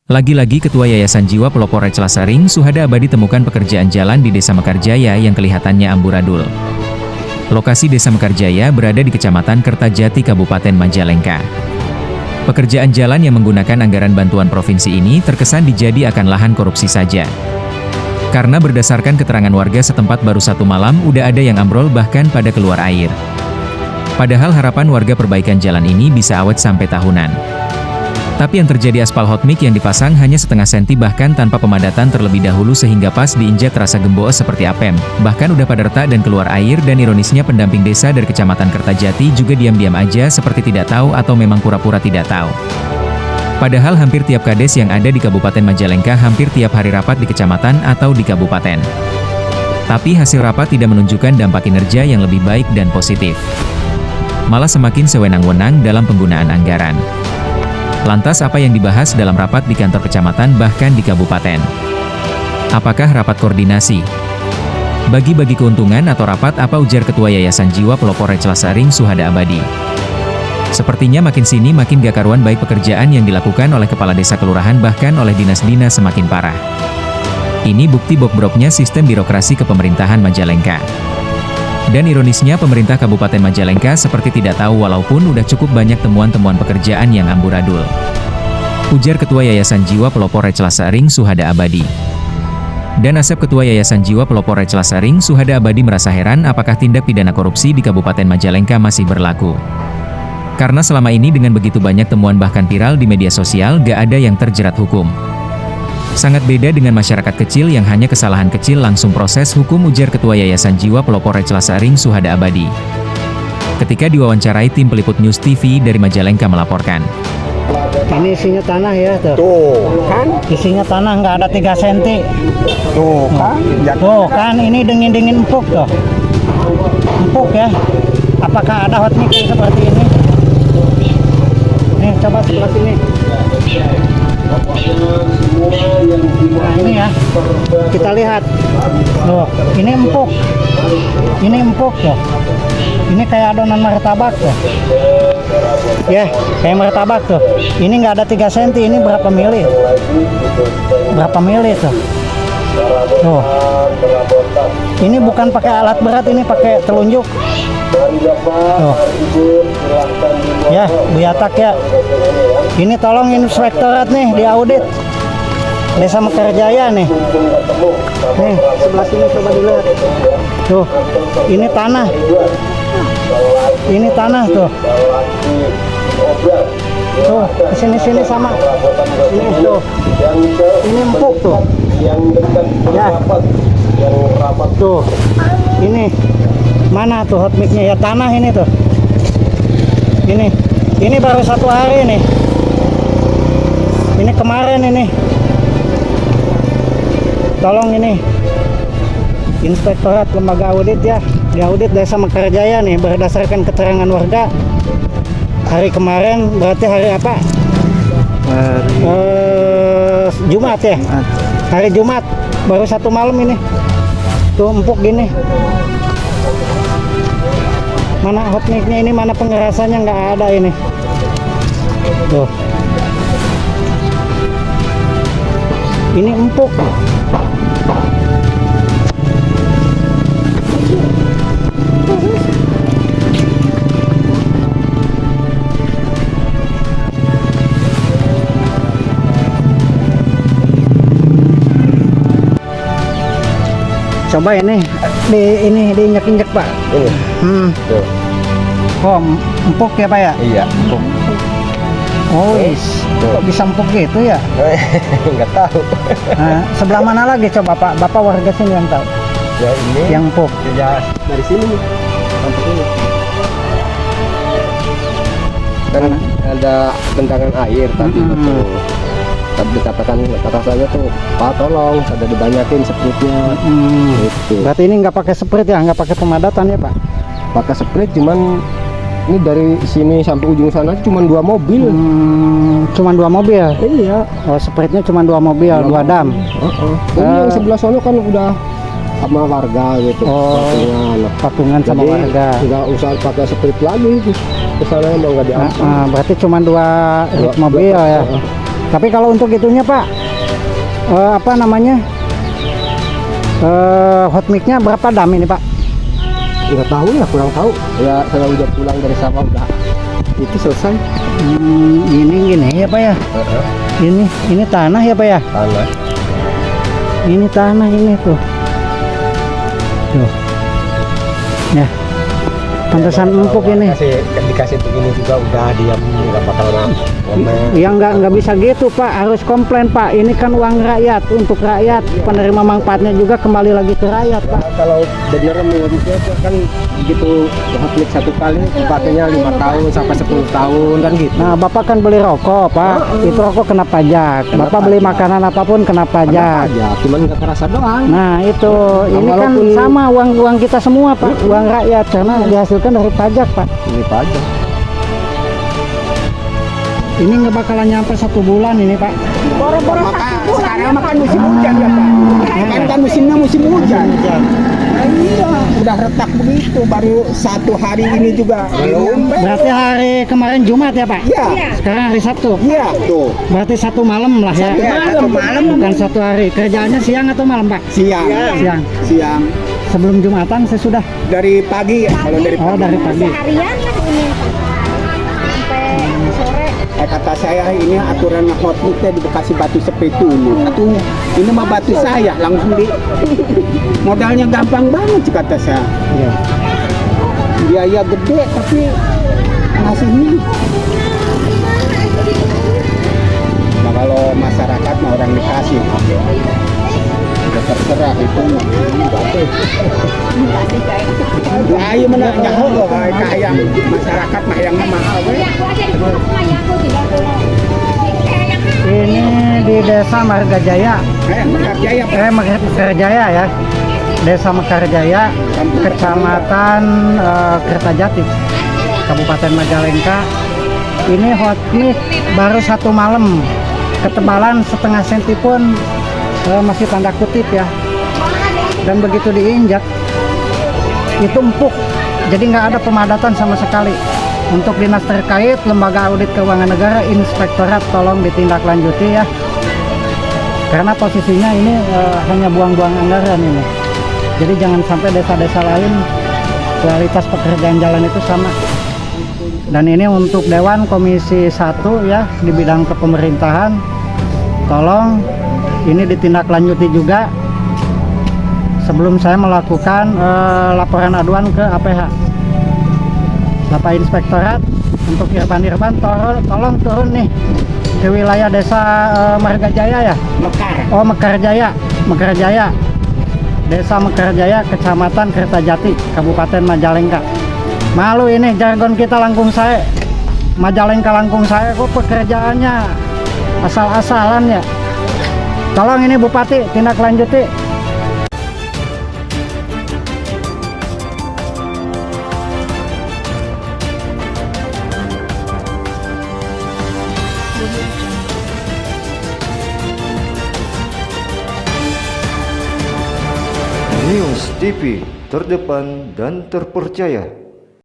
Lagi-lagi Ketua Yayasan Jiwa Pelopor Reclasaring Suhada Abadi temukan pekerjaan jalan di Desa Mekarjaya yang kelihatannya amburadul. Lokasi Desa Mekarjaya berada di Kecamatan Kertajati, Kabupaten Majalengka. Pekerjaan jalan yang menggunakan anggaran bantuan provinsi ini terkesan dijadikan lahan korupsi saja. Karena berdasarkan keterangan warga setempat baru satu malam udah ada yang ambrol bahkan pada keluar air. Padahal harapan warga perbaikan jalan ini bisa awet sampai tahunan. Tapi yang terjadi aspal hot mix yang dipasang hanya setengah senti bahkan tanpa pemadatan terlebih dahulu sehingga pas diinjak terasa gemboos seperti apem. Bahkan udah pada retak dan keluar air dan ironisnya pendamping desa dari Kecamatan Kertajati juga diam-diam aja seperti tidak tahu atau memang pura-pura tidak tahu. Padahal hampir tiap kades yang ada di Kabupaten Majalengka hampir tiap hari rapat di kecamatan atau di kabupaten. Tapi hasil rapat tidak menunjukkan dampak kinerja yang lebih baik dan positif. Malah semakin sewenang-wenang dalam penggunaan anggaran. Lantas apa yang dibahas dalam rapat di kantor kecamatan bahkan di kabupaten? Apakah rapat koordinasi? Bagi-bagi keuntungan atau rapat apa, ujar Ketua Yayasan Jiwa Pelopor Reclasaring Suhada Abadi. Sepertinya makin sini makin gak karuan baik pekerjaan yang dilakukan oleh kepala desa kelurahan bahkan oleh dinas-dinas semakin parah. Ini bukti bobroknya sistem birokrasi kepemerintahan Majalengka. Dan ironisnya pemerintah Kabupaten Majalengka seperti tidak tahu walaupun udah cukup banyak temuan-temuan pekerjaan yang amburadul. Ujar Ketua Yayasan Jiwa Pelopor Reclasaring Suhada Abadi. Dan Asep, Ketua Yayasan Jiwa Pelopor Reclasaring Suhada Abadi, merasa heran apakah tindak pidana korupsi di Kabupaten Majalengka masih berlaku. Karena selama ini dengan begitu banyak temuan bahkan viral di media sosial gak ada yang terjerat hukum. Sangat beda dengan masyarakat kecil yang hanya kesalahan kecil langsung proses hukum, ujar Ketua Yayasan Jiwa Pelopor Reclasaring Suhada Abadi. Ketika diwawancarai tim peliput News TV dari Majalengka melaporkan. Ini isinya tanah ya tuh. Tuh kan, Isinya tanah nggak ada 3 cm. tuh kan, Tuh kan ini dingin-dingin empuk tuh. Empuk ya. Apakah ada hot mix seperti ini? Nih coba sebelah sini. Nah ini ya, kita lihat. Loh, ini empuk. Ini empuk ya. Ini kayak adonan martabak tuh. Ya, kayak martabak tuh. Ini nggak ada 3 cm, ini berapa mili? Berapa mili tuh? Tuh. Ini bukan pakai alat berat, ini pakai telunjuk. Tuh. Ya, Bu Yatak ya. Ini tolong inspektorat nih diaudit. Desa Mekarjaya nih. Nih, sebelah sini coba dilihat. Tuh. Ini tanah. Ini tanah tuh. Tuh, sini sama. Ini tuh. Ini empuk tuh. Ya. Tuh. Ini mana tuh hot mix-nya ya, tanah ini tuh. Ini baru 1 hari nih. Ini kemarin ini. Tolong ini Inspektorat Lembaga Audit ya, diaudit Desa Mekarjaya nih berdasarkan keterangan warga. Hari kemarin berarti hari apa? Jumat ya. Hari Jumat baru 1 malam ini. Tuh empuk gini. Mana hot mix-nya ini, mana pengerasannya, nggak ada ini. Tuh. Ini empuk. Coba ini diinjak-injak Pak. ini. Tuh. Oh, empuk ya Pak ya? Iya, empuk. Oh, Tuh. kok bisa empuk gitu ya? Nggak tahu. Nah, sebelah mana lagi coba Pak? Bapak warga sini yang tahu. Ya ini. Yang empuk. Ya dari sini nih. Sampai sini. Kan ada gendangan air tadi betul. Tadi dikatakan kata saya tuh, Pak tolong ada dibanyakin spraynya. Gitu. Berarti ini nggak pakai sprit ya, nggak pakai pemadatan ya Pak? Pakai spray cuman ini dari sini sampai ujung sana cuman 2 mobil. Cuman 2 mobil. Iya. Oh, spritnya cuma 2 mobil, 2 dam. Ini yang sebelah sana kan udah sama warga gitu. Patungan sama jadi, warga. Nggak usah pakai sprit lagi. Kesana mau nggak diangkat. Berarti cuma 2 mobil ya. Tapi kalau untuk itunya Pak, apa namanya, hot mic-nya berapa dam ini Pak? Nggak tahu ya, kurang tahu ya. Saya udah pulang dari Sabah udah itu selesai. Ini gini ya Pak ya. Ini tanah ya Pak ya. Tanah. Ini tanah ini tuh. Tuh. Ya. Pantesan empuk ini. Dikasih begini juga udah diam, nggak bakal ngomel. Ya nggak bisa gitu Pak, harus komplain Pak. Ini kan uang rakyat, untuk rakyat, penerima manfaatnya juga kembali lagi ke rakyat Pak. Kalau bener modusnya kan gitu, hot mic satu kali pakainya 5 tahun sampai 10 tahun kan gitu. Nah Bapak kan beli rokok Pak, itu rokok kena pajak. Bapak beli makanan apapun kena pajak. Aja, cuman nggak kerasa doang. Nah itu, ini kan walaupun- sama uang kita semua Pak, uang rakyat karena dihasilkan dari pajak Pak. Ini pajak. Ini nggak bakalan nyampe 1 bulan ini Pak. Boro-boro sekarang makan musim hujan ya Pak. Kan musimnya musim hujan. Nah, iya, udah retak begitu baru 1 hari ini juga belum. Berarti hari kemarin Jumat ya Pak? Iya. Sekarang hari Sabtu. Iya tuh. Berarti 1 malam lah ya. Satu malam. Bukan 1 hari. Kerjaannya siang atau malam Pak? Siang. Siang. Siang. Sebelum Jumatan sesudah. Dari pagi kalau dari Oh pagi. dari pagi. Seharian lah ini sampai sore. Kata saya ini aturan hot mic di Bekasi Batu Seperti dulu. Atunya ini mah batu saya langsung di modalnya gampang banget kata saya. Iya. Biaya gede tapi masih ini. Nah, kalau masyarakat mau orang dikasih udah terserah itu. Nah, iya mana nyaho kayak masyarakat mah yang mahal we. Ini di Desa Margajaya. Mekarjaya Mekarjaya ya. Desa Mekarjaya, Kecamatan Kertajati, Kabupaten Majalengka. Ini hot mic baru 1 malam. Ketebalan setengah senti pun masih tanda kutip ya. Dan begitu diinjak itu empuk. Jadi nggak ada pemadatan sama sekali. Untuk dinas terkait, Lembaga Audit Keuangan Negara, Inspektorat, tolong ditindaklanjuti ya. Karena posisinya ini hanya buang-buang anggaran ini. Jadi jangan sampai desa-desa lain kualitas pekerjaan jalan itu sama. Dan ini untuk Dewan Komisi 1 ya di bidang kepemerintahan, tolong ini ditindaklanjuti juga sebelum saya melakukan laporan aduan ke APH. Bapak Inspektorat, untuk Irfan tolong turun nih ke wilayah Desa Margajaya ya. Oh Mekarjaya, Desa Mekarjaya, Kecamatan Kertajati, Kabupaten Majalengka. Malu ini jargon kita Langkung Sae. Majalengka Langkung Sae kok pekerjaannya asal-asalan ya. Tolong ini Bupati tindak lanjuti. News TV terdepan dan terpercaya.